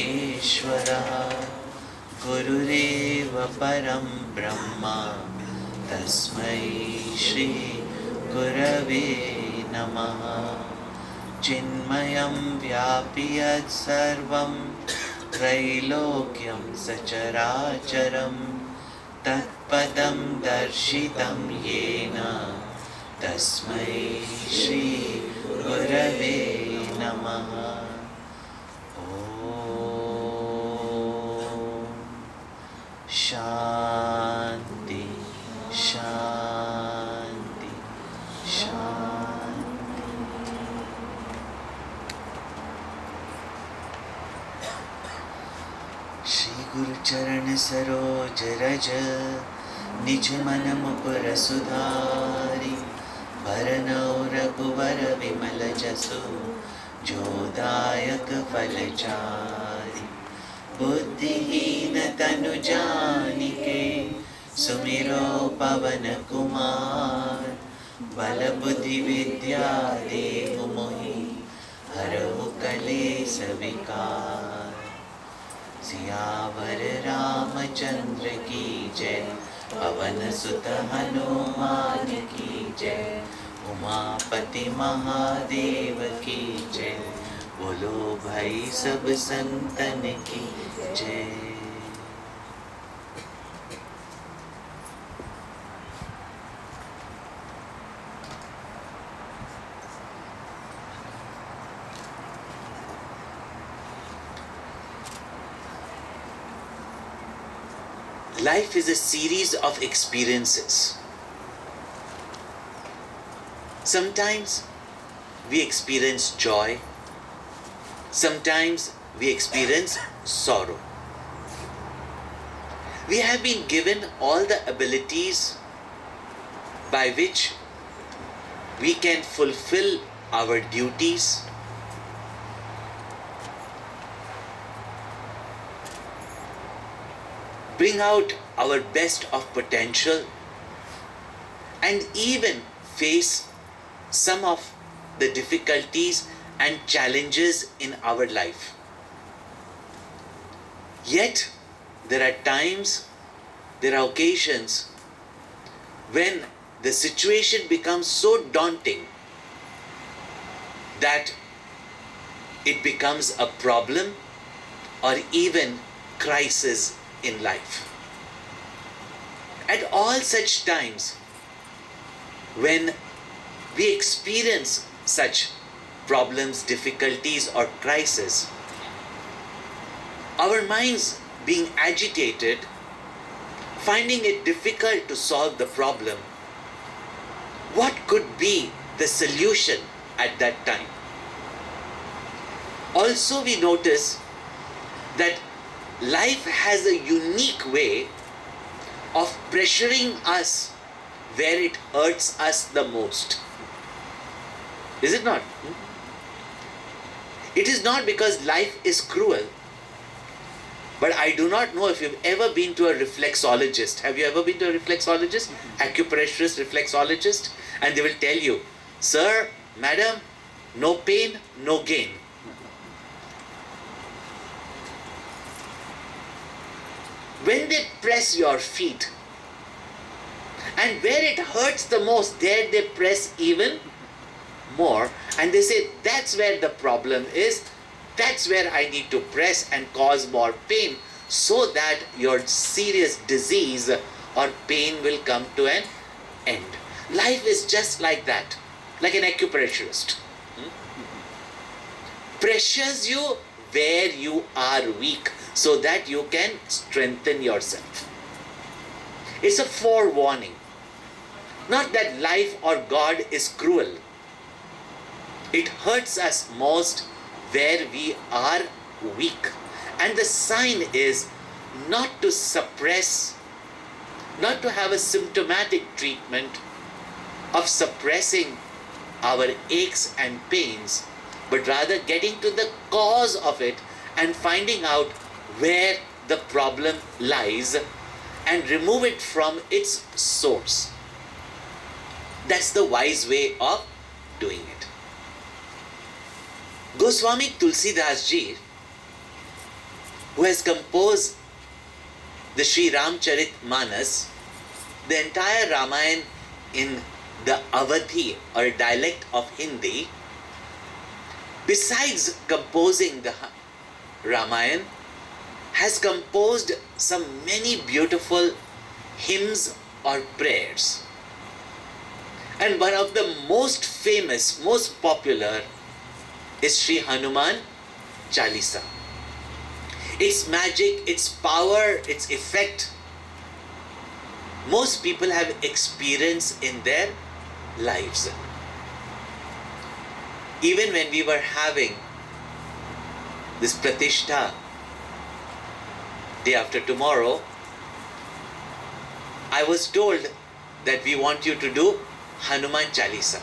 महेश्वरः गुरुरेव परं ब्रह्म तस्मै श्री गुरवे नमः। चिन्मयं व्यापि यत्सर्वं त्रैलोक्यं सचराचरं तत्पदं दर्शितं येन तस्मै श्री गुरवे नमः। शांति शांति शांति। श्री गुरु चरण सरोज रज निज मन मुकुर सुधारी भरनौ रघुवर विमल जसु जो दायक फल चारि। बुद्धिहीन तनु जानिके सुमिरो पवन कुमार बल बुद्धि विद्या देहु मोहि हरहु कलेस विकार। सियावर रामचंद्र की जय पवन सुत हनुमान की जय उमापति महादेव की जय बोलो भाई सब संतन की जय। Life is a series of experiences. Sometimes we experience joy, sometimes we experience sorrow. We have been given all the abilities by which we can fulfill our duties, bring out our best of potential, and even face some of the difficulties and challenges in our life. Yet, there are times, there are occasions when the situation becomes so daunting that it becomes a problem or even crisis in life. At all such times, when we experience such problems, difficulties, or crises, our minds being agitated, finding it difficult to solve the problem, what could be the solution at that time? Also, we notice that life has a unique way of pressuring us where it hurts us the most. Is it not? It is not because life is cruel, but I do not know if you've ever been to a reflexologist. Have you ever been to a reflexologist? Acupressurist, reflexologist? And they will tell you, sir, madam, no pain, no gain. When they press your feet, and where it hurts the most, there they press even more, and they say that's where the problem is, that's where I need to press and cause more pain so that your serious disease or pain will come to an end. Life is just like that, like an acupressurist. Pressures you where you are weak so that you can strengthen yourself. It's a forewarning. Not that life or God is cruel. It hurts us most where we are weak. And the sign is not to suppress, not to have a symptomatic treatment of suppressing our aches and pains, but rather getting to the cause of it and finding out where the problem lies and remove it from its source. That's the wise way of doing it. Goswami Tulsidas ji who has composed the Sri Ramcharit Manas, the entire Ramayana in the Awadhi or dialect of Hindi, besides composing the Ramayana, has composed some many beautiful hymns or prayers. And one of the most famous, most popular is Sri Hanuman Chalisa. Its magic, its power, its effect, most people have experienced in their lives. Even when we were having this Pratishtha day after tomorrow, I was told that we want you to do Hanuman Chalisa.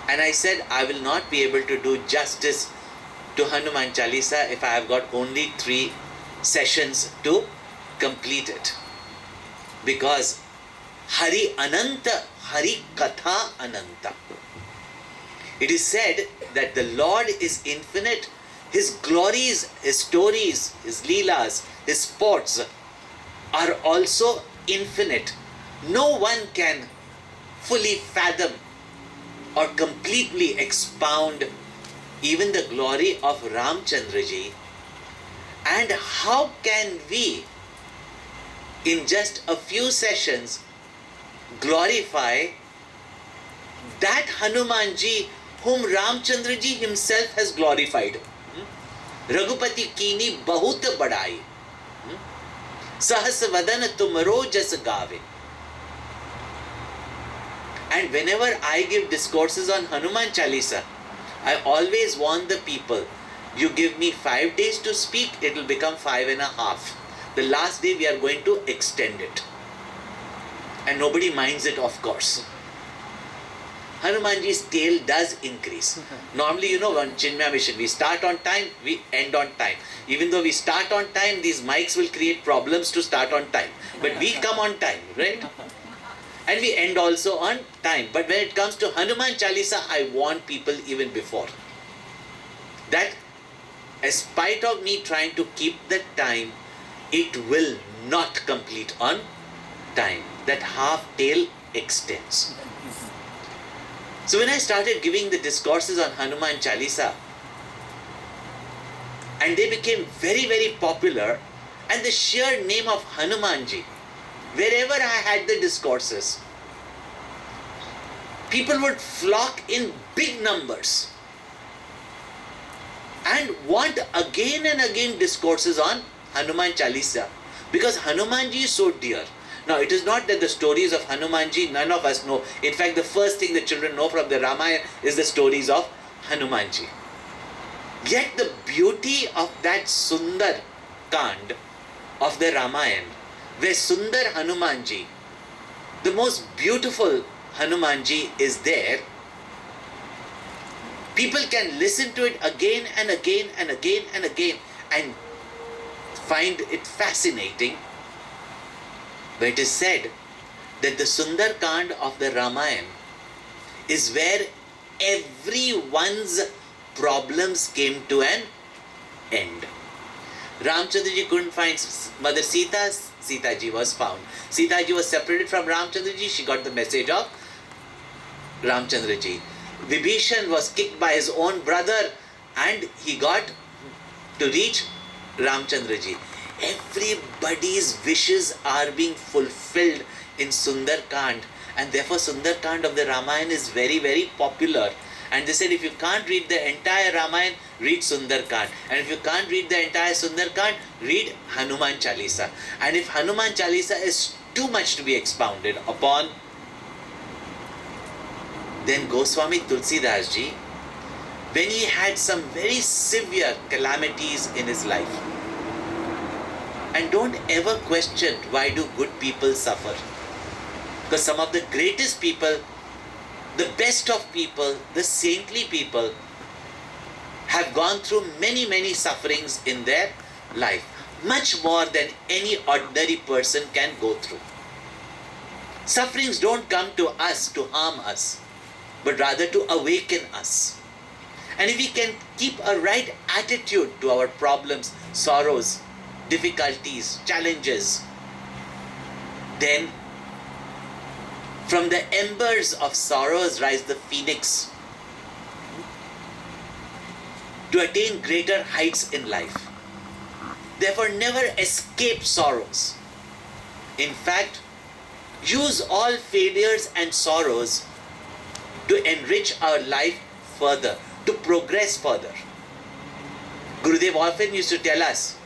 And I said I will not be able to do justice to Hanuman Chalisa if I have got only 3 sessions to complete it. Because Hari Ananta, Hari Katha Ananta. It is said that the Lord is infinite. His glories, His stories, His leelas, His sports are also infinite. No one can fully fathom or completely expound even the glory of Ramchandraji. And how can we, in just a few sessions, glorify that Hanumanji whom Ramchandraji himself has glorified? Raghupati kini bahut badai, sahas vadan tumaro jas gave. And whenever I give discourses on Hanuman Chalisa, I always warn the people, you give me 5 days to speak, it will become 5.5. The last day we are going to extend it. And nobody minds it, of course. Hanumanji's tail does increase. Normally, on Chinmaya Mission, we start on time, we end on time. Even though we start on time, these mics will create problems to start on time. But we come on time, right? And we end also on time. But when it comes to Hanuman Chalisa, I warn people even before that, in spite of me trying to keep the time, it will not complete on time. That half tail extends. So when I started giving the discourses on Hanuman Chalisa, and they became very, very popular, and the sheer name of Hanumanji, wherever I had the discourses, people would flock in big numbers and want again and again discourses on Hanuman Chalisa, because Hanumanji is so dear. Now, it is not that the stories of Hanumanji none of us know. In fact, the first thing the children know from the Ramayana is the stories of Hanumanji. Yet the beauty of that Sundar Kand of the Ramayana, where Sundar Hanumanji, the most beautiful Hanumanji is there, people can listen to it again and again and again and again and find it fascinating. But it is said that the Sundar Kand of the Ramayana is where everyone's problems came to an end. Ramchandraji couldn't find Mother Sita, Sitaji was found. Sitaji was separated from Ramchandraji, she got the message of Ramchandraji. Vibhishan was kicked by his own brother and he got to reach Ramchandraji. Everybody's wishes are being fulfilled in Sundar Kand, and therefore Sundar Kand of the Ramayana is very, very popular. And they said if you can't read the entire Ramayana, read Sundar Kand. And if you can't read the entire Sundar Kand, read Hanuman Chalisa. And if Hanuman Chalisa is too much to be expounded upon, then Goswami Tulsidas Ji, when he had some very severe calamities in his life, and don't ever question why do good people suffer. Because some of the greatest people, the best of people, the saintly people have gone through many, many sufferings in their life. Much more than any ordinary person can go through. Sufferings don't come to us to harm us, but rather to awaken us. And if we can keep a right attitude to our problems, sorrows, difficulties, challenges, then from the embers of sorrows rise the phoenix to attain greater heights in life. Therefore, never escape sorrows. In fact, use all failures and sorrows to enrich our life further, to progress further. Gurudev often used to tell us,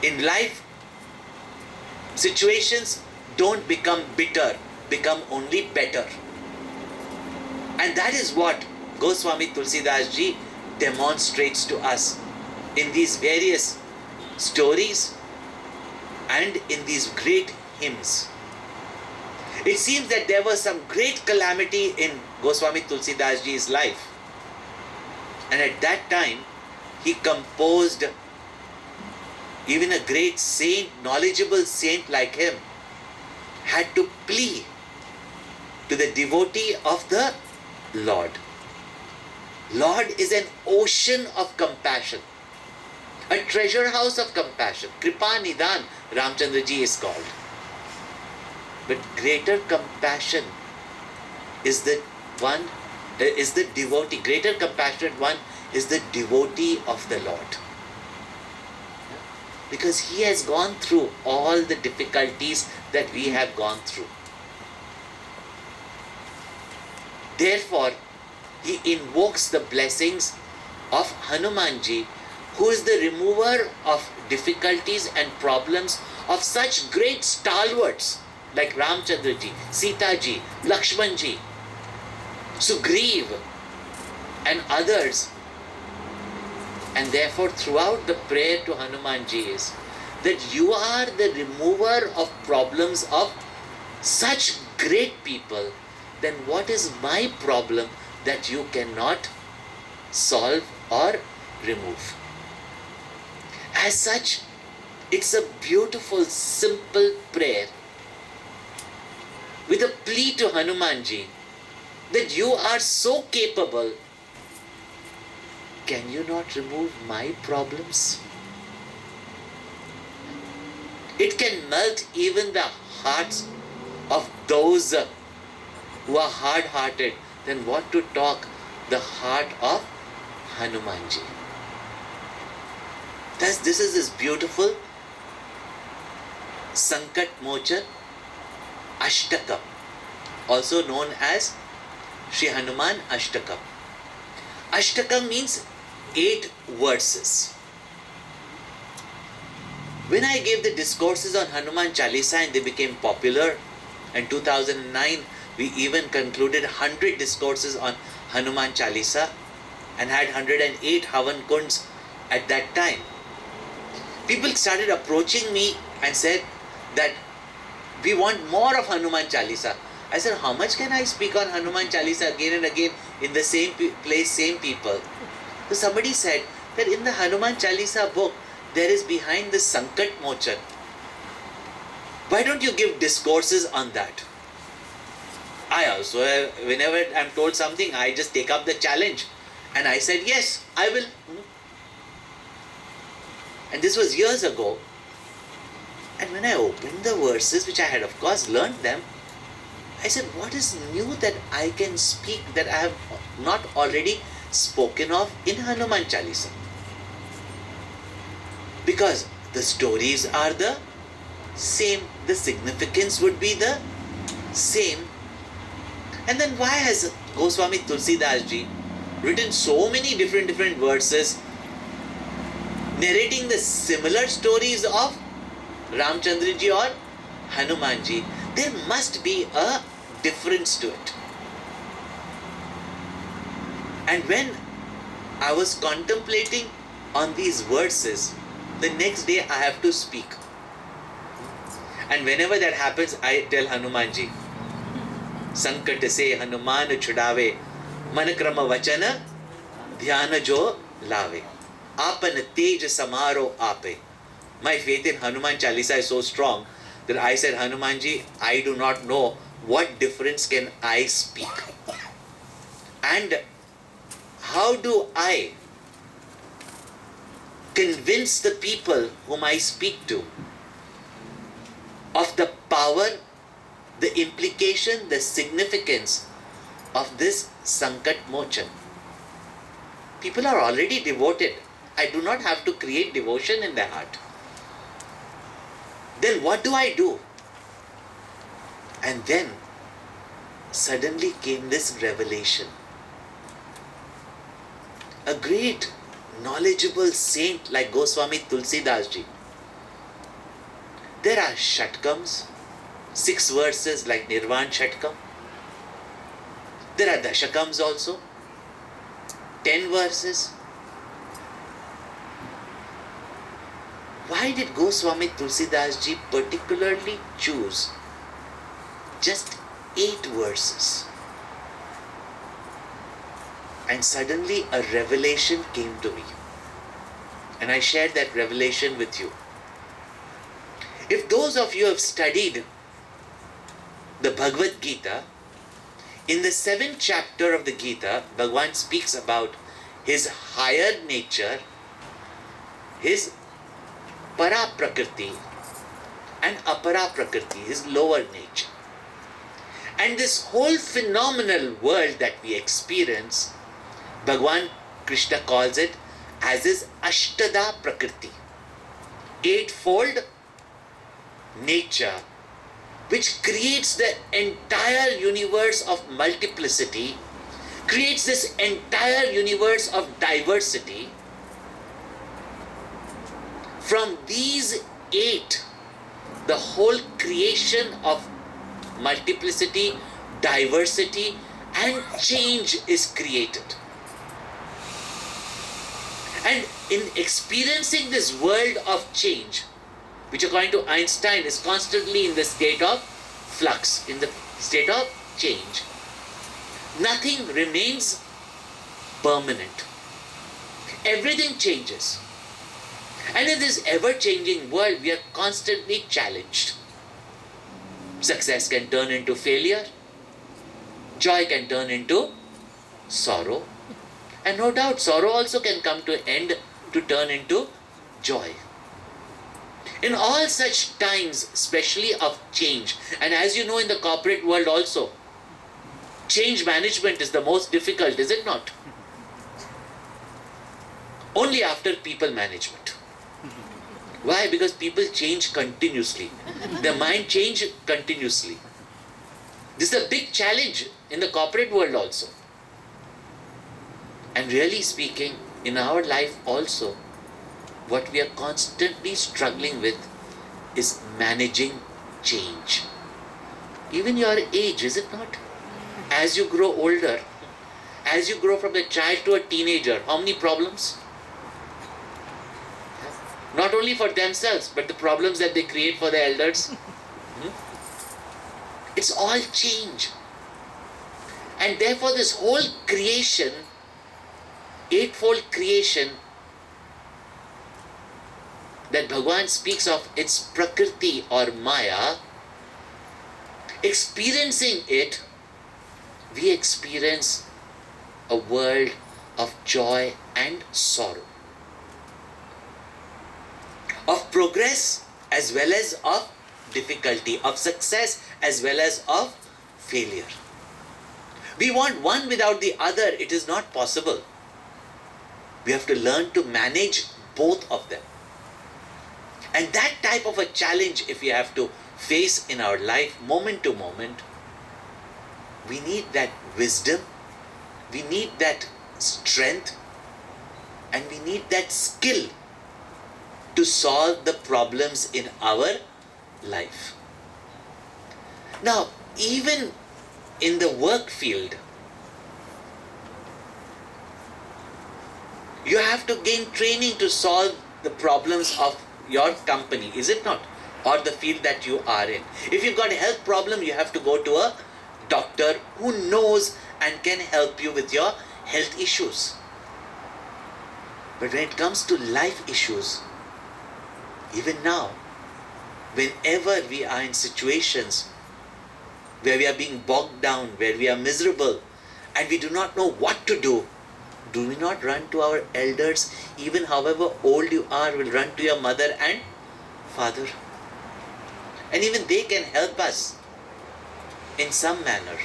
in life, situations don't become bitter, become only better. And that is what Goswami Tulsidas Ji demonstrates to us in these various stories and in these great hymns. It seems that there was some great calamity in Goswami Tulsidas Ji's life. And at that time, he composed, even a great saint, knowledgeable saint like him, had to plea to the devotee of the Lord. Lord is an ocean of compassion, a treasure house of compassion. Kripa Nidan, Ramchandra Ji is called. But greater compassion is the one, is the devotee. Greater compassionate one is the devotee of the Lord. Because he has gone through all the difficulties that we have gone through. Therefore, he invokes the blessings of Hanumanji, who is the remover of difficulties and problems of such great stalwarts like Ramchandra Ji, Sita Ji, Lakshman Ji, Sugriv, and others. And therefore, throughout the prayer to Hanumanji is that you are the remover of problems of such great people. Then what is my problem that you cannot solve or remove? As such, it's a beautiful, simple prayer with a plea to Hanumanji that you are so capable. Can you not remove my problems? It can melt even the hearts of those who are hard-hearted. Then what to talk the heart of Hanumanji? Thus, this is this beautiful Sankat Mochan Ashtakam, also known as Shri Hanuman Ashtakam. Ashtakam means 8 verses. When I gave the discourses on Hanuman Chalisa and they became popular, in 2009 we even concluded 100 discourses on Hanuman Chalisa and had 108 Havan Kunds at that time. People started approaching me and said that we want more of Hanuman Chalisa. I said, how much can I speak on Hanuman Chalisa again and again in the same place, same people? So somebody said that in the Hanuman Chalisa book, there is behind the Sankat Mochan. Why don't you give discourses on that? I also, whenever I'm told something, I just take up the challenge. And I said, yes, I will. And this was years ago. And when I opened the verses, which I had of course learned them, I said, what is new that I can speak that I have not already spoken of in Hanuman Chalisa? Because the stories are the same, the significance would be the same. And then why has Goswami Tulsidas Ji written so many different verses narrating the similar stories of Ramchandra Ji or Hanuman Ji? There must be a difference to it. And when I was contemplating on these verses, the next day I have to speak. And whenever that happens, I tell Hanuman Ji, Sankat se Hanuman chudave, manakrama vachana, dhyana jo lave, apan tej samaro ape. My faith in Hanuman Chalisa is so strong that I said, Hanumanji, I do not know what difference can I speak. And how do I convince the people whom I speak to of the power, the implication, the significance of this Sankat Mochan? People are already devoted. I do not have to create devotion in their heart. Then what do I do? And then suddenly came this revelation. A great knowledgeable saint like Goswami Tulsidas ji. There are Shatkams, 6 verses like Nirvan Shatkam. There are Dashakams also, 10 verses. Why did Goswami Tulsidas ji particularly choose just 8 verses? And suddenly a revelation came to me. And I shared that revelation with you. If those of you have studied the Bhagavad Gita, in the 7th chapter of the Gita, Bhagavan speaks about his higher nature, his para prakriti and apara prakriti, his lower nature. And this whole phenomenal world that we experience, Bhagavan Krishna calls it as his Ashtada Prakriti, 8-fold nature, which creates the entire universe of multiplicity, creates this entire universe of diversity. From these 8, the whole creation of multiplicity, diversity, and change is created. And in experiencing this world of change, which according to Einstein is constantly in the state of flux, in the state of change, nothing remains permanent. Everything changes. And in this ever-changing world, we are constantly challenged. Success can turn into failure. Joy can turn into sorrow. And no doubt, sorrow also can come to end to turn into joy. In all such times, especially of change, and as you know in the corporate world also, change management is the most difficult, is it not? Only after people management. Why? Because people change continuously. Their mind change continuously. This is a big challenge in the corporate world also. And really speaking, in our life also, what we are constantly struggling with is managing change. Even your age, is it not? As you grow older, as you grow from a child to a teenager, how many problems? Not only for themselves, but the problems that they create for the elders. It's all change. And therefore this whole creation, 8-fold creation that Bhagavan speaks of, its Prakriti or Maya, experiencing it, we experience a world of joy and sorrow, of progress as well as of difficulty, of success as well as of failure. We want one without the other. It is not possible. We have to learn to manage both of them. And that type of a challenge, if we have to face in our life moment to moment, we need that wisdom, we need that strength, and we need that skill to solve the problems in our life. Now, even in the work field, you have to gain training to solve the problems of your company, is it not? Or the field that you are in. If you've got a health problem, you have to go to a doctor who knows and can help you with your health issues. But when it comes to life issues, even now, whenever we are in situations where we are being bogged down, where we are miserable, and we do not know what to do, Do we not run to our elders? Even however old you are, will run to your mother and father. And even they can help us in some manner.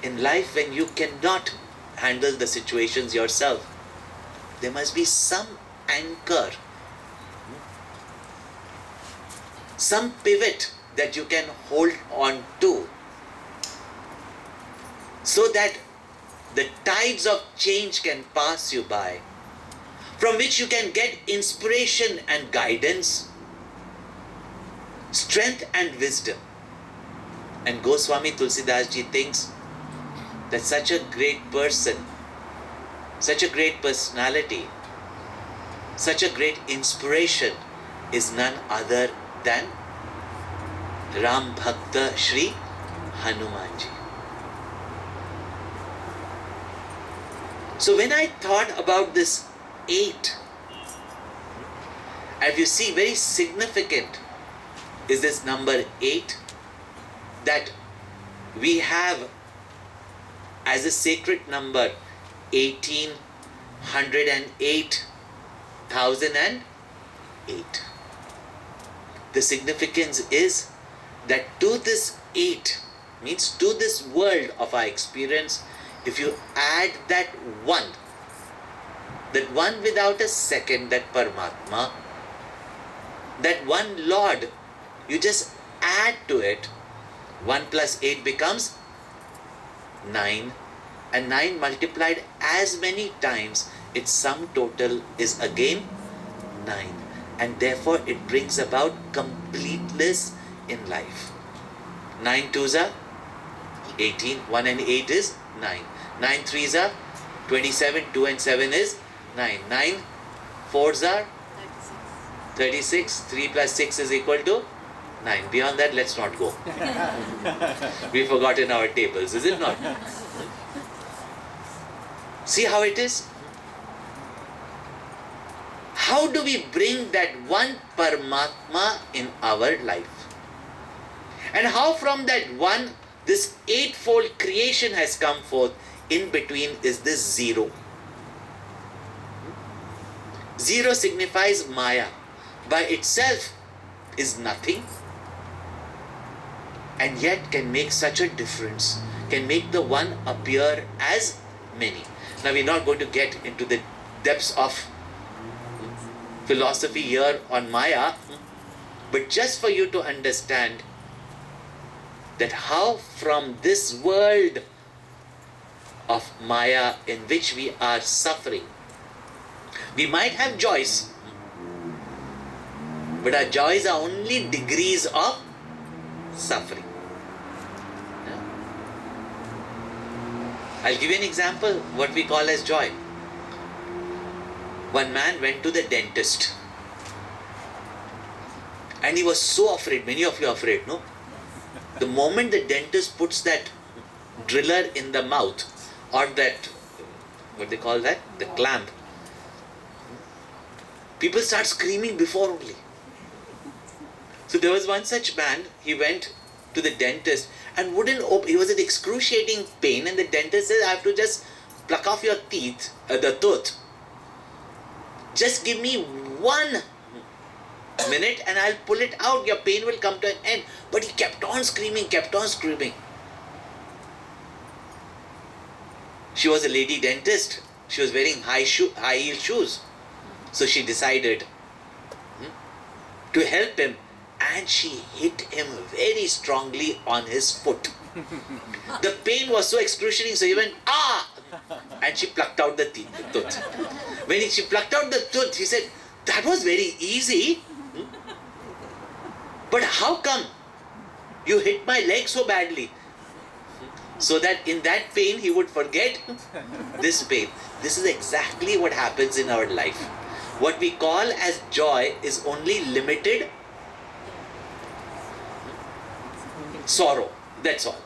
In life, when you cannot handle the situations yourself, there must be some anchor, some pivot that you can hold on to, so that the tides of change can pass you by, from which you can get inspiration and guidance, strength and wisdom. And Goswami Tulsidas Ji thinks that such a great person, such a great personality, such a great inspiration is none other than Ram Bhakta Shri Hanumanji. So when I thought about this 8, as you see, very significant is this number 8, that we have as a sacred number 1808,008. The significance is that to this 8, means to this world of our experience, if you add that 1 without a second, that Paramatma, that one Lord, you just add to it, 1 plus 8 becomes 9, and 9 multiplied as many times, its sum total is again 9, and therefore it brings about completeness in life. 9 twos are 18, 1 and 8 is 9. 9 threes are 27, 2 and 7 is 9. 9 fours are 36, 3 plus 6 is equal to 9. Beyond that, let's not go. We've forgotten our tables, is it not? See how it is? How do we bring that one Paramatma in our life? And how from that one, this 8-fold creation has come forth. In between is this 0. 0 signifies Maya. By itself is nothing, and yet can make such a difference, can make the one appear as many. Now we're not going to get into the depths of philosophy here on Maya, but just for you to understand that how from this world of Maya in which we are suffering, we might have joys, but our joys are only degrees of suffering. I'll give you an example, what we call as joy. One man went to the dentist and he was so afraid. Many of you are afraid, no? The moment the dentist puts that driller in the mouth, or that, what they call that, the clamp, people start screaming before only. So there was one such man, he went to the dentist and wouldn't open, he was in excruciating pain, and the dentist said, I have to just pluck off your teeth, the tooth. Just give me 1 minute and I'll pull it out, your pain will come to an end. But he kept on screaming, kept on screaming. She was a lady dentist. She was wearing high heel shoes. So she decided to help him, and she hit him very strongly on his foot. The pain was so excruciating, so he went, ah! And she plucked out the tooth. When she plucked out the tooth, he said, that was very easy. But how come you hit my leg so badly? So that in that pain he would forget this pain. This is exactly what happens in our life. What we call as joy is only limited sorrow. That's all.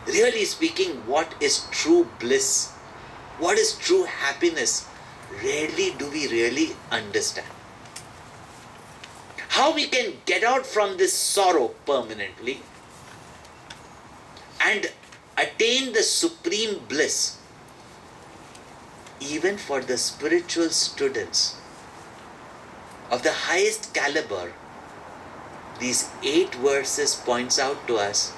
Really speaking, what is true bliss? What is true happiness? Rarely do we really understand. How we can get out from this sorrow permanently and attain the supreme bliss even for the spiritual students of the highest caliber, these 8 verses points out to us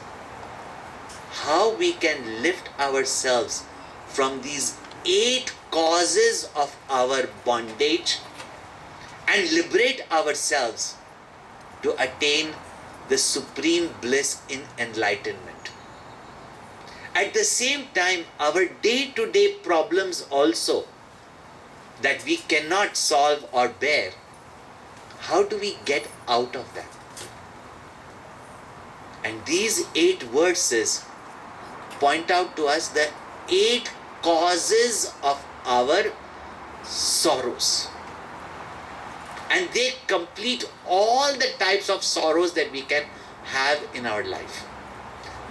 how we can lift ourselves from these 8 causes of our bondage and liberate ourselves to attain the supreme bliss in enlightenment. At the same time, our day-to-day problems also that we cannot solve or bear, how do we get out of that? And these 8 verses point out to us the 8 causes of our sorrows. And they complete all the types of sorrows that we can have in our life.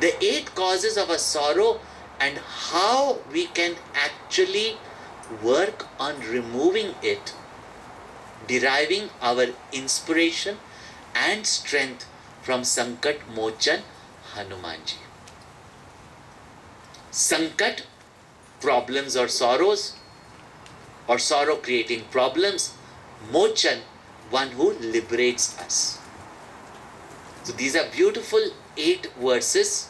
The 8 causes of a sorrow and how we can actually work on removing it, deriving our inspiration and strength from Sankat Mochan Hanumanji. Sankat, problems or sorrows, or sorrow creating problems. Mochan, one who liberates us. So these are beautiful 8 verses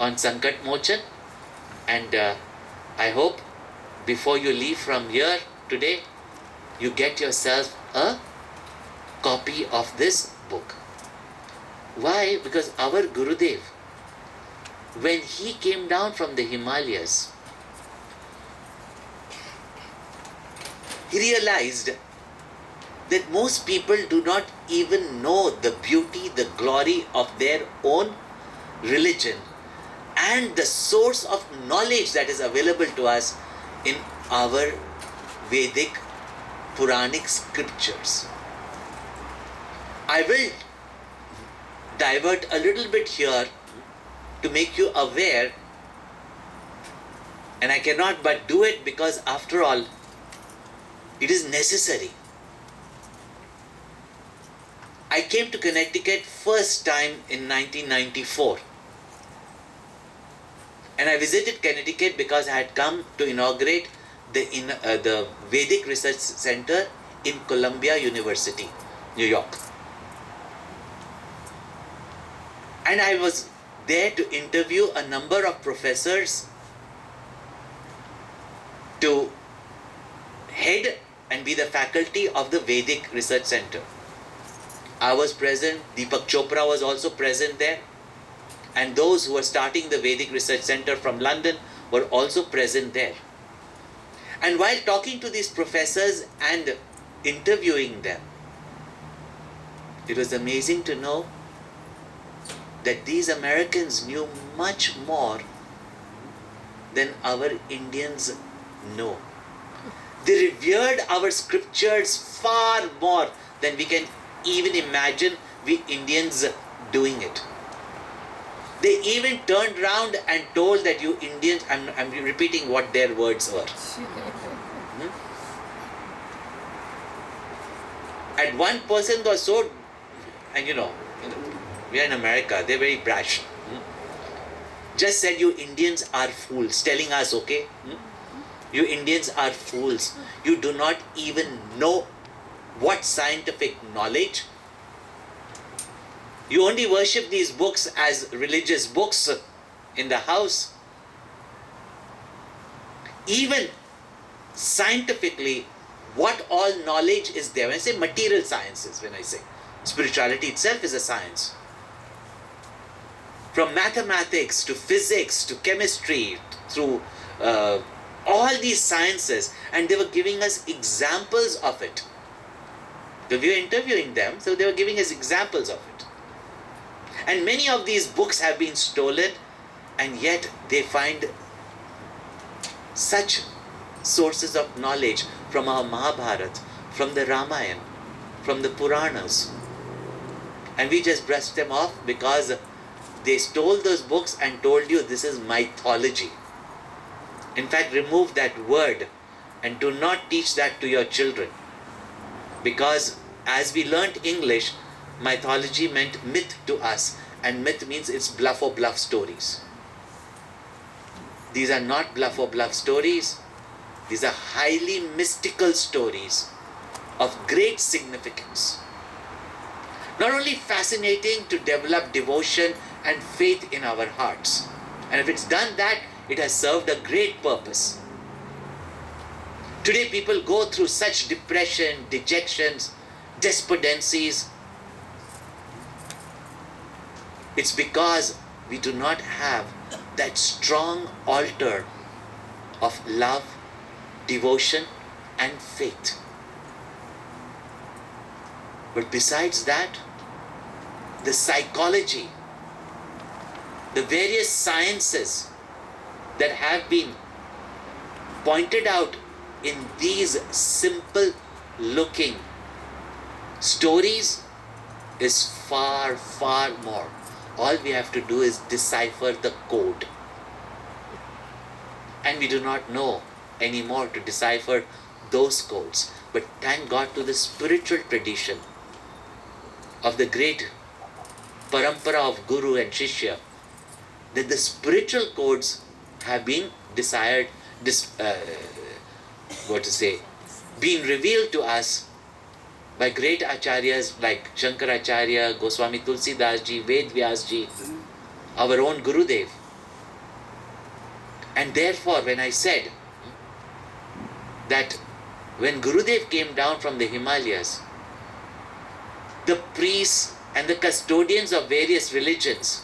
on Sankat Mochan, and I hope before you leave from here today, you get yourself a copy of this book. Why? Because our Gurudev, when he came down from the Himalayas, he realized that most people do not even know the beauty, the glory of their own religion and the source of knowledge that is available to us in our Vedic Puranic scriptures. I will divert a little bit here to make you aware, and I cannot but do it because after all, it is necessary. I came to Connecticut first time in 1994. And I visited Connecticut because I had come to inaugurate the Vedic Research Center in Columbia University, New York. And I was there to interview a number of professors to head and be the faculty of the Vedic Research Center. I was present, Deepak Chopra was also present there, and those who were starting the Vedic Research Center from London were also present there. And while talking to these professors and interviewing them, it was amazing to know that these Americans knew much more than our Indians know. They revered our scriptures far more than we can even imagine we Indians doing it. They even turned around and told that you Indians, I'm repeating what their words were. And one person was so, and we are in America, they're very brash. Just said you Indians are fools, telling us, okay? You Indians are fools. You do not even know what scientific knowledge. You only worship these books as religious books in the house. Even scientifically, what all knowledge is there? When I say material sciences, when I say spirituality itself is a science. From mathematics to physics to chemistry, through all these sciences, and they were giving us examples of it. We were interviewing them, so they were giving us examples of it. And many of these books have been stolen, and yet they find such sources of knowledge from our Mahabharata, from the Ramayana, from the Puranas. And we just brushed them off because they stole those books and told you this is mythology. In fact, remove that word and do not teach that to your children. Because as we learnt English, mythology meant myth to us, and myth means it's bluff or bluff stories. These are not bluff or bluff stories. These are highly mystical stories of great significance. Not only fascinating to develop devotion and faith in our hearts, and if it's done that, it has served a great purpose. Today people go through such depression, dejections, despondencies. It's because we do not have that strong altar of love, devotion and faith. But besides that, the psychology, the various sciences that have been pointed out in these simple looking stories is far, far more. All we have to do is decipher the code. And we do not know anymore to decipher those codes. But thank God to the spiritual tradition of the great parampara of Guru and Shishya, that the spiritual codes have been been revealed to us by great acharyas like Shankaracharya, Goswami Tulsidas ji, Ved Vyas ji, our own Gurudev. And therefore, when I said that when Gurudev came down from the Himalayas, the priests and the custodians of various religions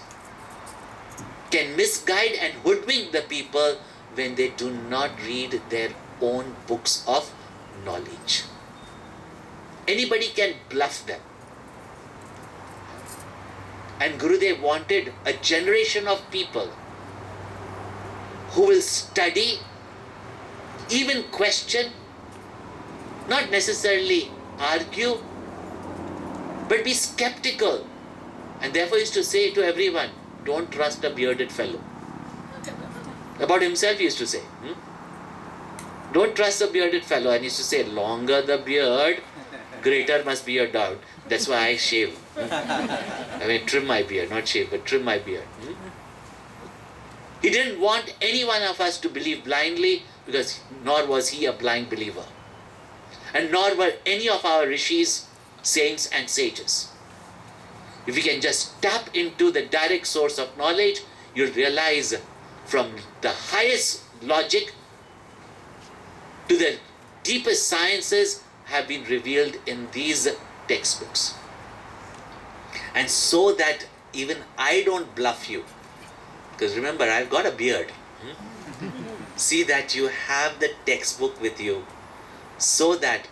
can misguide and hoodwink the people when they do not read their own books of knowledge. Anybody can bluff them. And Gurudev wanted a generation of people who will study, even question, not necessarily argue, but be skeptical. And therefore he used to say to everyone, don't trust a bearded fellow. About himself he used to say, don't trust a bearded fellow. And he used to say, longer the beard, greater must be your doubt. That's why I shave. I mean, trim my beard, not shave, but trim my beard. He didn't want any one of us to believe blindly, because nor was he a blind believer. And nor were any of our rishis, saints and sages. If we can just tap into the direct source of knowledge, you'll realize from the highest logic to the deepest sciences have been revealed in these textbooks. And so that even I don't bluff you, because remember, I've got a beard. See that you have the textbook with you, so that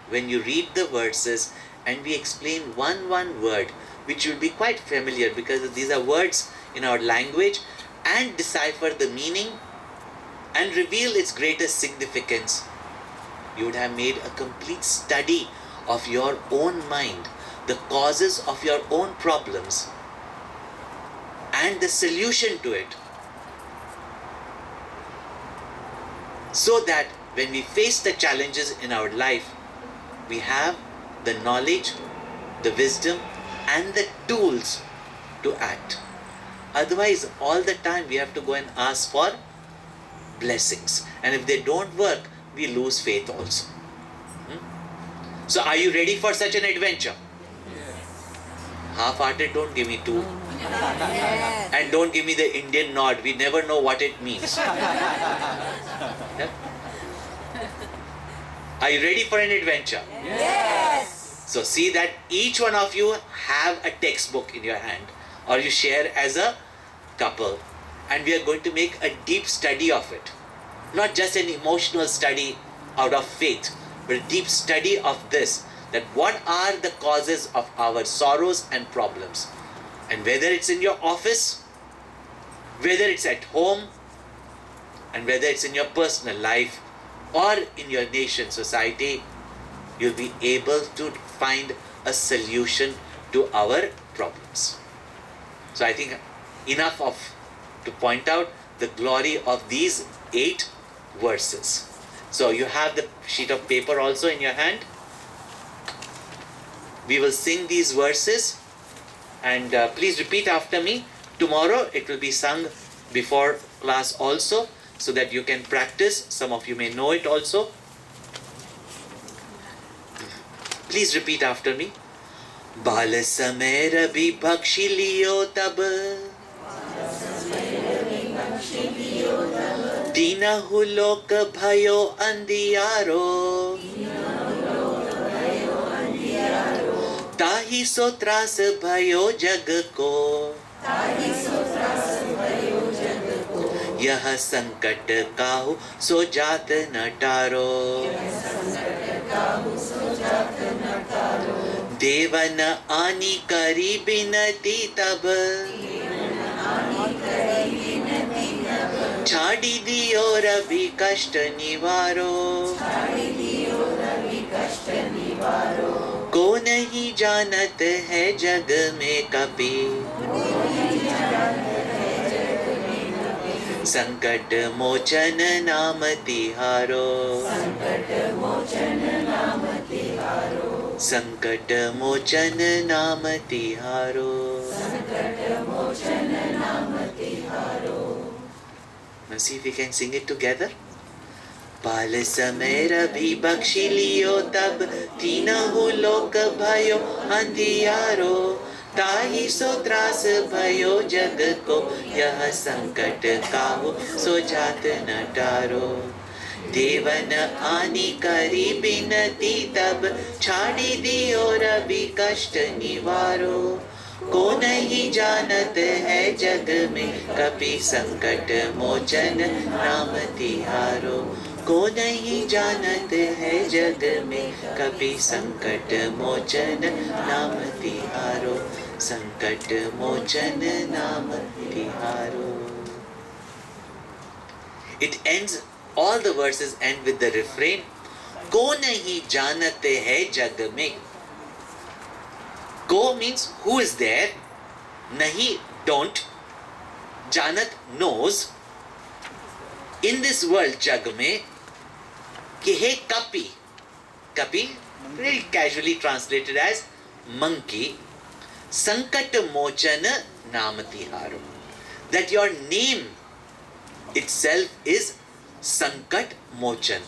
when you read the verses and we explain one word, which will be quite familiar because these are words in our language, and decipher the meaning and reveal its greatest significance, you would have made a complete study of your own mind, the causes of your own problems, and the solution to it. So that when we face the challenges in our life, we have the knowledge, the wisdom, and the tools to act. Otherwise, all the time we have to go and ask for blessings. And if they don't work, we lose faith also. So are you ready for such an adventure? Yes. Half-hearted, don't give me two. Yes. And don't give me the Indian nod. We never know what it means. Yeah? Are you ready for an adventure? Yes. So see that each one of you have a textbook in your hand, or you share as a couple, and we are going to make a deep study of it. Not just an emotional study out of faith, but a deep study of this, that what are the causes of our sorrows and problems. And whether it's in your office, whether it's at home, and whether it's in your personal life or in your nation, society, you'll be able to find a solution to our problems. So I think enough to point out the glory of these 8 verses. So you have the sheet of paper also in your hand. We will sing these verses, and please repeat after me. Tomorrow it will be sung before class also. so that you can practice. Some of you may know it also. Please repeat after me. बाल समय रवि बख्शी लियो तब, दीनहु लोक भयो अंधियारो, ताहि सो त्रास भयो जग को, यह संकट काहू सो जात न टारो, देवन आनी करी बिनती तब, छाड़ी दियो रवि कष्ट निवारो, को नहीं जानत है जग में कपि, संकट मोचन नाम तिहारो, संकट मोचन नाम तिहारो. Now see if we can sing it together. बाल समय रवि बख्शी लियो तब, तीनहु लोक भयो अंधियारो, ताहि सो त्रास भयो जग को, यह संकट काहू सो जात न टारो, देवन आनी करी बिनती तब, छाड़ी दियो रवि कष्ट निवारो, को नहीं जानत है जग में कपि, संकट मोचन नाम तिहारो, को नहीं जानत है जग में कपि, संकट मोचन नाम तिहारो, संकट मोचन नाम तिहारो. It ends, all the verses end with the refrain, को नहीं जानत है जग में. Ko means who is there, nahi don't, janat knows, in this world jag mein, कि हे kapi, kapi very casually translated as monkey, sankat mochan naam tiharo, that your name itself is sankat mochan,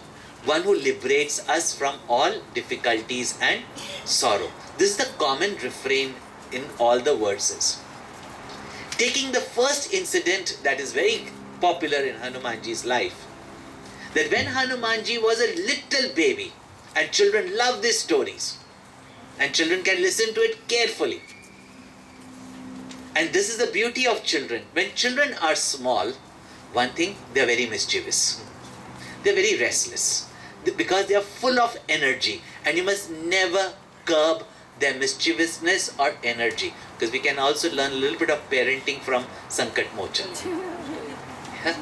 one who liberates us from all difficulties and sorrow. This is the common refrain in all the verses. Taking the first incident that is very popular in Hanumanji's life, that when Hanumanji was a little baby, and children love these stories, and children can listen to it carefully. And this is the beauty of children. When children are small, one thing, they are very mischievous. They are very restless because they are full of energy, and you must never curb their mischievousness or energy, because we can also learn a little bit of parenting from Sankat Mochan. Yeah?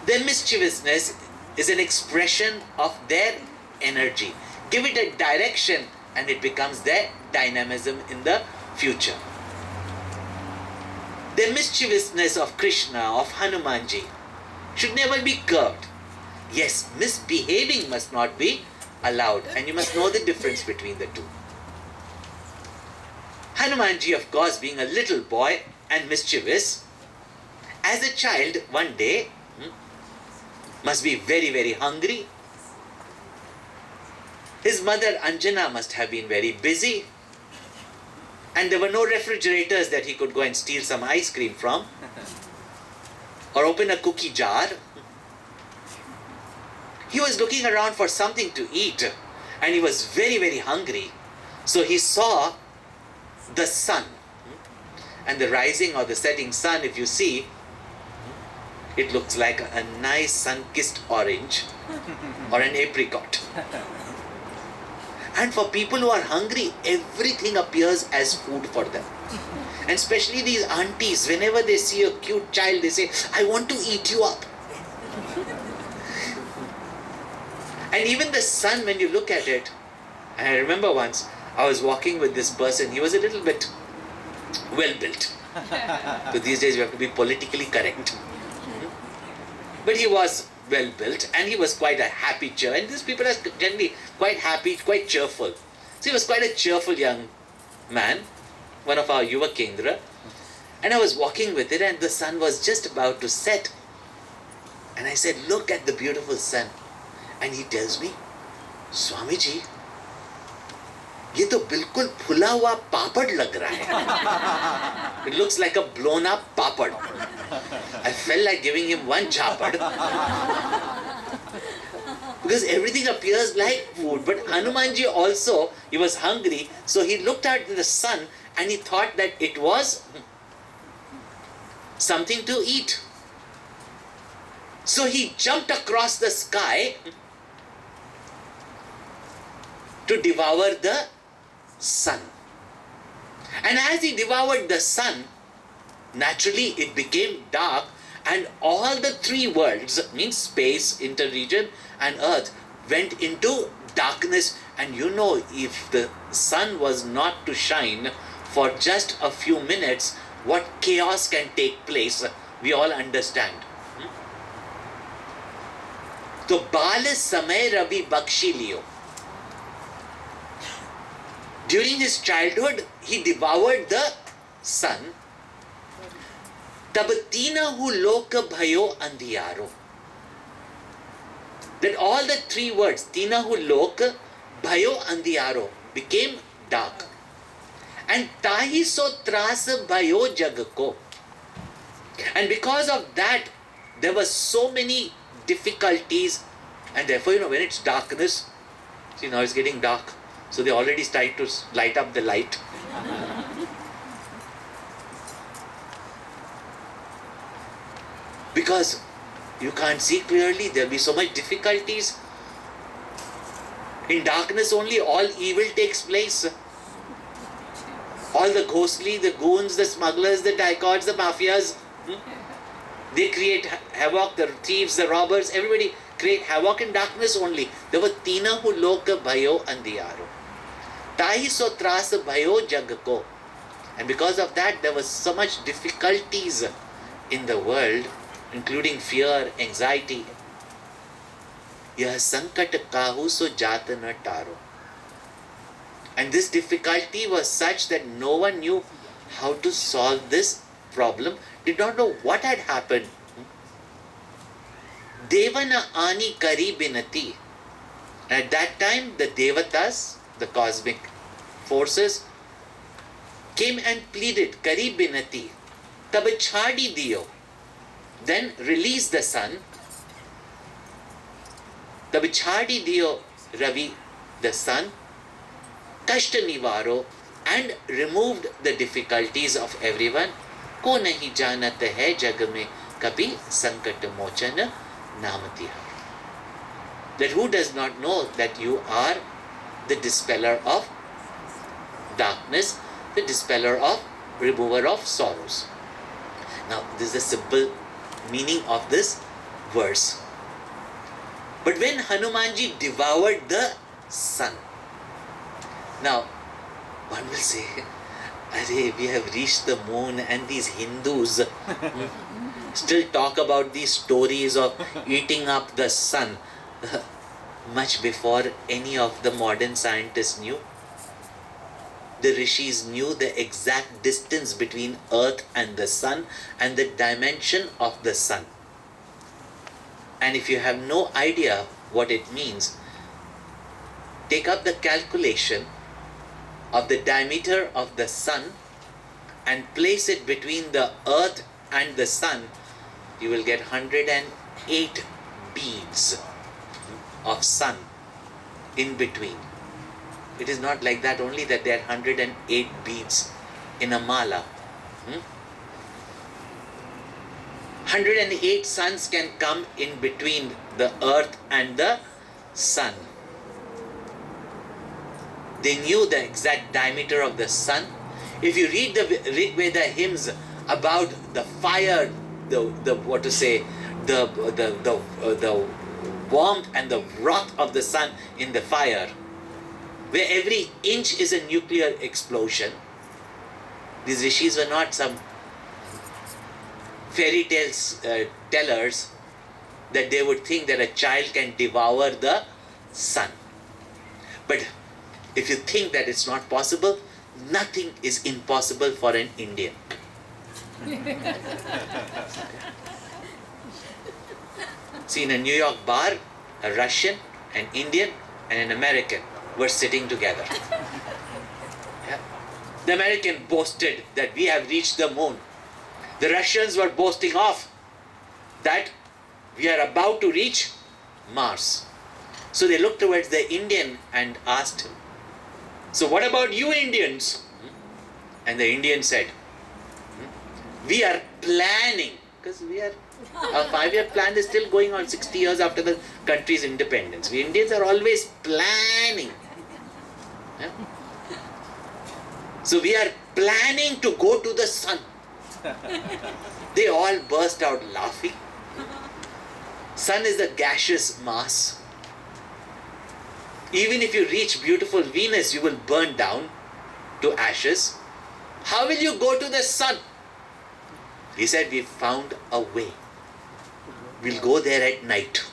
Their mischievousness is an expression of their energy. Give it a direction and it becomes their dynamism in the future. The mischievousness of Krishna, of Hanumanji, should never be curbed. Yes, misbehaving must not be allowed, and you must know the difference between the two. Hanumanji, of course, being a little boy and mischievous, as a child, one day, must be very, very hungry. His mother Anjana must have been very busy, and there were no refrigerators that he could go and steal some ice cream from or open a cookie jar. He was looking around for something to eat, and he was very, very hungry. So he saw the sun, and the rising or the setting sun, if you see, it looks like a nice sun-kissed orange or an apricot. And for people who are hungry, everything appears as food for them. And especially these aunties, whenever they see a cute child, they say, I want to eat you up. And even the sun, when you look at it, and I remember once, I was walking with this person, he was a little bit well-built. So these days you have to be politically correct. But he was well-built, and he was quite a happy cheer. And these people are generally quite happy, quite cheerful. So he was quite a cheerful young man, one of our Yuva Kendra. And I was walking with it, and the sun was just about to set. And I said, look at the beautiful sun. And he tells me, Swami ji, ये तो बिल्कुल फुला हुआ पापड़ लग रहा है. It looks like a blown up papad. I felt like giving him one chapad. Because everything appears like food. But Hanumanji also, he was hungry, so he looked at the sun and he thought that it was something to eat. So he jumped across the sky to devour the sun. And as he devoured the sun, naturally it became dark, and all the three worlds, means space, interregion and earth, went into darkness. And you know, if the sun was not to shine for just a few minutes, what chaos can take place, we all understand. तो बाल समय रवि बख्शी लियो. During his childhood, he devoured the sun. तब तीनहु लोक भयो अंधियारो. That all the three words, तीनहु लोक भयो अंधियारो, became dark. And ताहि सो त्रास भयो जग को. And because of that, there were so many difficulties, and therefore, when it's darkness, see, now it's getting dark, so they already start to light up the light. Because you can't see clearly, there'll be so much difficulties. In darkness only all evil takes place. All the ghostly, the goons, the smugglers, the dicots, the mafias, they create havoc, the thieves, the robbers, everybody create havoc in darkness only. There were तीनहु लोक भयो अंधियारो. ताहि सो त्रास भयो जग को. And because of that, there was so much difficulties in the world, including fear, anxiety. यह संकट काहू सो जात न tarot. And this difficulty was such that no one knew how to solve this problem, did not know what had happened. Devana ani kari binati. At that time, the devatas, the cosmic forces, came and pleaded, kari binati, tab chhadi diyo. Then release the sun. Tab chhadi diyo Ravi, the sun. Kashta nivaro, and removed the difficulties of everyone. को नहीं जानत है जग में कभी संकट मोचन नाम तिहार. That who does not know that you are the dispeller of darkness, the dispeller of, remover of sorrows. Now this is the simple meaning of this verse. But when Hanumanji devoured the sun, now one will say, Arey, we have reached the moon, and these Hindus still talk about these stories of eating up the sun much before any of the modern scientists knew. The rishis knew the exact distance between earth and the sun and the dimension of the sun. And if you have no idea what it means, take up the calculation of the diameter of the sun and place it between the earth and the sun, you will get 108 beads of sun in between. It is not like that only that there are 108 beads in a mala. 108 suns can come in between the earth and the sun. They knew the exact diameter of the sun. If you read the Rig Veda hymns about the fire, the warmth and the wrath of the sun in the fire, where every inch is a nuclear explosion. These rishis were not some fairy tales tellers that they would think that a child can devour the sun. But if you think that it's not possible, nothing is impossible for an Indian. See, in a New York bar, a Russian, an Indian, and an American were sitting together. Yeah. The American boasted that we have reached the moon. The Russians were boasting off that we are about to reach Mars. So they looked towards the Indian and asked him, so what about you Indians? And the Indian said, we are planning, because our 5-year plan is still going on 60 years after the country's independence. We Indians are always planning. Yeah? So we are planning to go to the sun. They all burst out laughing. Sun is a gaseous mass. Even if you reach beautiful Venus, you will burn down to ashes. How will you go to the sun? He said, we found a way. We'll go there at night.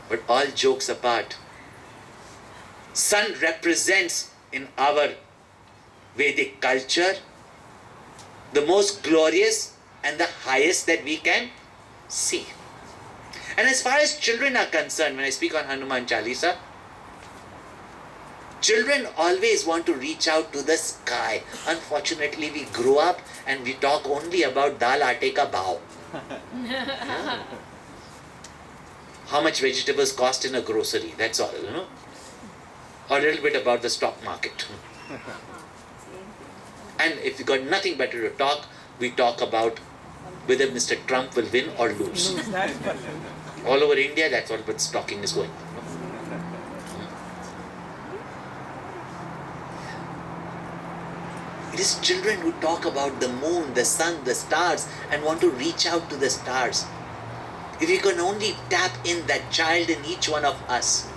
But all jokes apart, sun represents in our Vedic culture the most glorious and the highest that we can see. And as far as children are concerned, when I speak on Hanuman Chalisa, children always want to reach out to the sky. Unfortunately, we grow up and we talk only about dal aate ka bhav. How much vegetables cost in a grocery, that's all, Or a little bit about the stock market. And if we got nothing better to talk, we talk about whether Mr. Trump will win or lose. All over India, that's all but talking is going on. It is children who talk about the moon, the sun, the stars, and want to reach out to the stars. If you can only tap in that child in each one of us,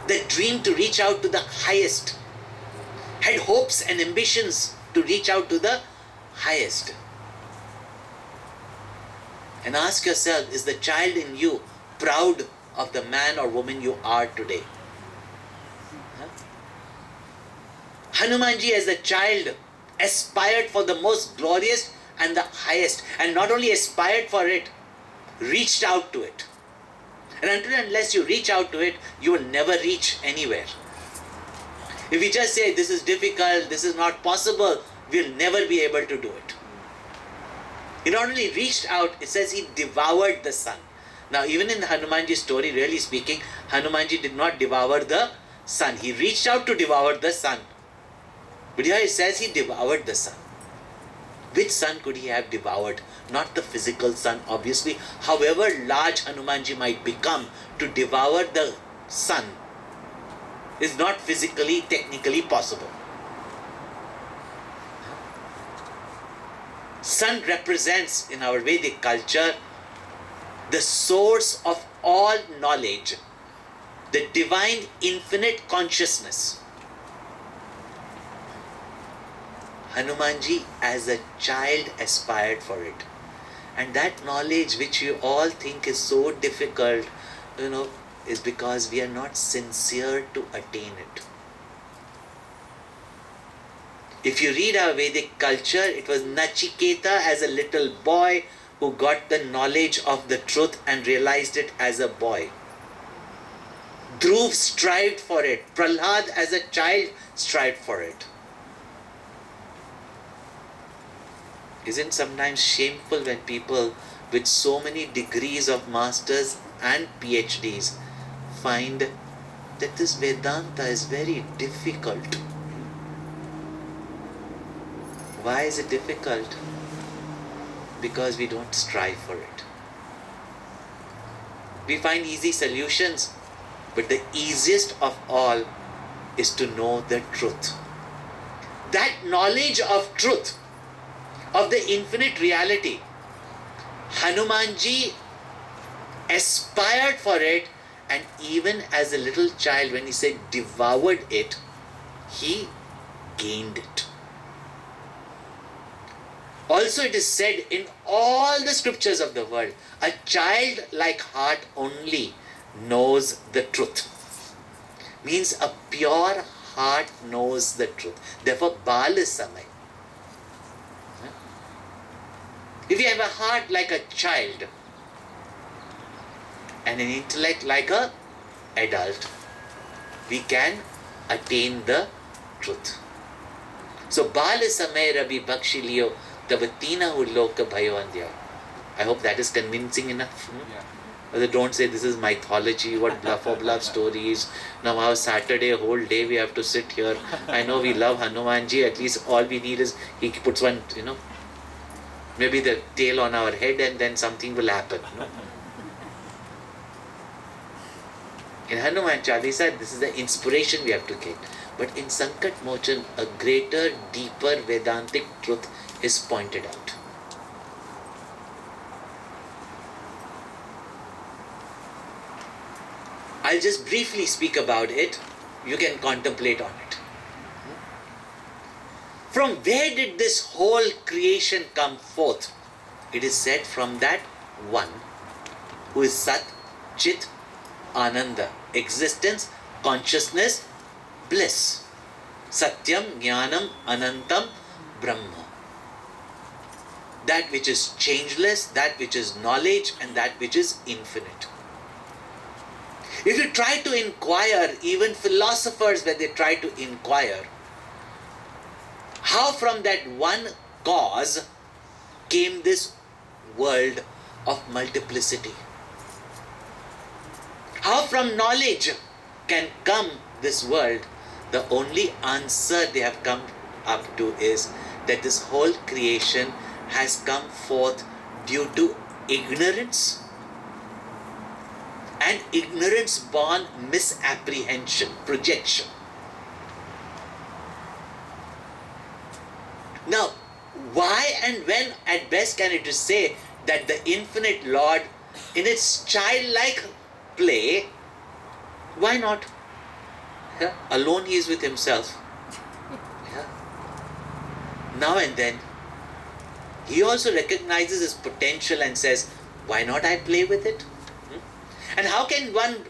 the dream to reach out to the highest, had hopes and ambitions to reach out to the highest. And ask yourself, is the child in you proud of the man or woman you are today? Hanumanji as a child aspired for the most glorious and the highest, and not only aspired for it, reached out to it. And until and unless you reach out to it, you will never reach anywhere. If you just say, this is difficult, this is not possible, we'll never be able to do it. He not only reached out, it says he devoured the sun. Now even in the Hanumanji story, really speaking, Hanumanji did not devour the sun. He reached out to devour the sun. But here it says he devoured the sun. Which sun could he have devoured? Not the physical sun, obviously. However large Hanumanji might become, to devour the sun is not physically, technically possible. Sun represents in our Vedic culture the source of all knowledge, the divine infinite consciousness. Hanumanji as a child aspired for it. And that knowledge which you all think is so difficult, is because we are not sincere to attain it. If you read our Vedic culture, it was Nachiketa as a little boy who got the knowledge of the truth and realized it as a boy. Dhruv strived for it. Prahlad as a child strived for it. Isn't it sometimes shameful when people with so many degrees of masters and PhDs find that this Vedanta is very difficult? Why is it difficult? Because we don't strive for it. We find easy solutions, but the easiest of all is to know the truth. That knowledge of truth, of the infinite reality, Hanumanji aspired for it, and even as a little child, when he said devoured it, he gained it. Also it is said in all the scriptures of the world, a childlike heart only knows the truth. Means a pure heart knows the truth. Therefore, Bal Samay. If you have a heart like a child and an intellect like a adult, we can attain the truth. So, Bal Samay Rabi Bakshi Liyo Tavatina Ulloka Bhayavandya. I hope that is convincing enough. Yeah. Don't say this is mythology, what bluff of love stories. Now our Saturday, whole day we have to sit here. I know we love Hanumanji, at least all we need is he puts one, maybe the tail on our head and then something will happen. In Hanuman Chalisa, this is the inspiration we have to get. But in Sankat Mochan, a greater, deeper Vedantic truth is pointed out. I'll just briefly speak about it. You can contemplate on it. From where did this whole creation come forth? It is said from that one who is Sat, Chit, Ananda, existence, consciousness, bliss. Satyam, Jnanam, Anantam, Brahma. That which is changeless, that which is knowledge, and that which is infinite. If you try to inquire, even philosophers, when they try to inquire, how from that one cause came this world of multiplicity? How from knowledge can come this world? The only answer they have come up to is that this whole creation has come forth due to ignorance, and ignorance born misapprehension, projection. Now, why and when at best can it say that the infinite Lord, in its childlike play, why not? Yeah, alone he is with himself. Yeah. Now and then, he also recognizes his potential and says, why not I play with it? And how can one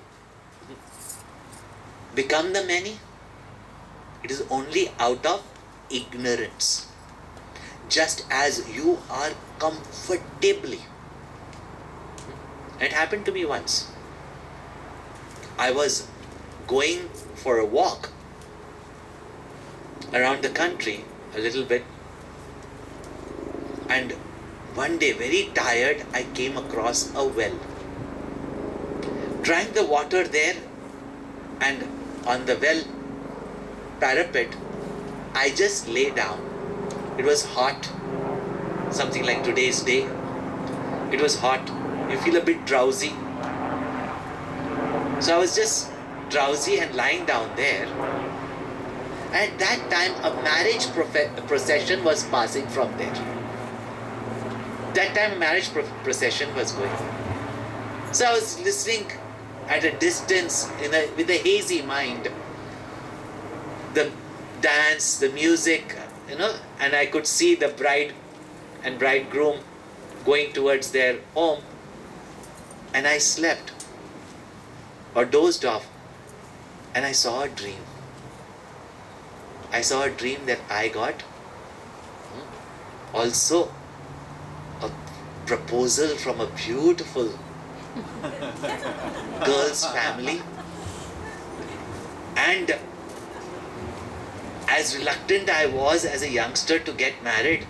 become the many? It is only out of ignorance. Just as you are comfortably. It happened to me once. I was going for a walk around the country a little bit, and one day, very tired, I came across a well. Drank the water there, and on the well parapet, I just lay down. It was hot, something like today's day. It was hot. You feel a bit drowsy. So I was just drowsy and lying down there. At that time, a marriage procession was passing from there. That time, a marriage procession was going on. So I was listening at a distance with a hazy mind. The dance, the music, and I could see the bride and bridegroom going towards their home. And I slept or dozed off, and I saw a dream. I saw a dream that I got also a proposal from a beautiful girl's family, and as reluctant I was as a youngster to get married,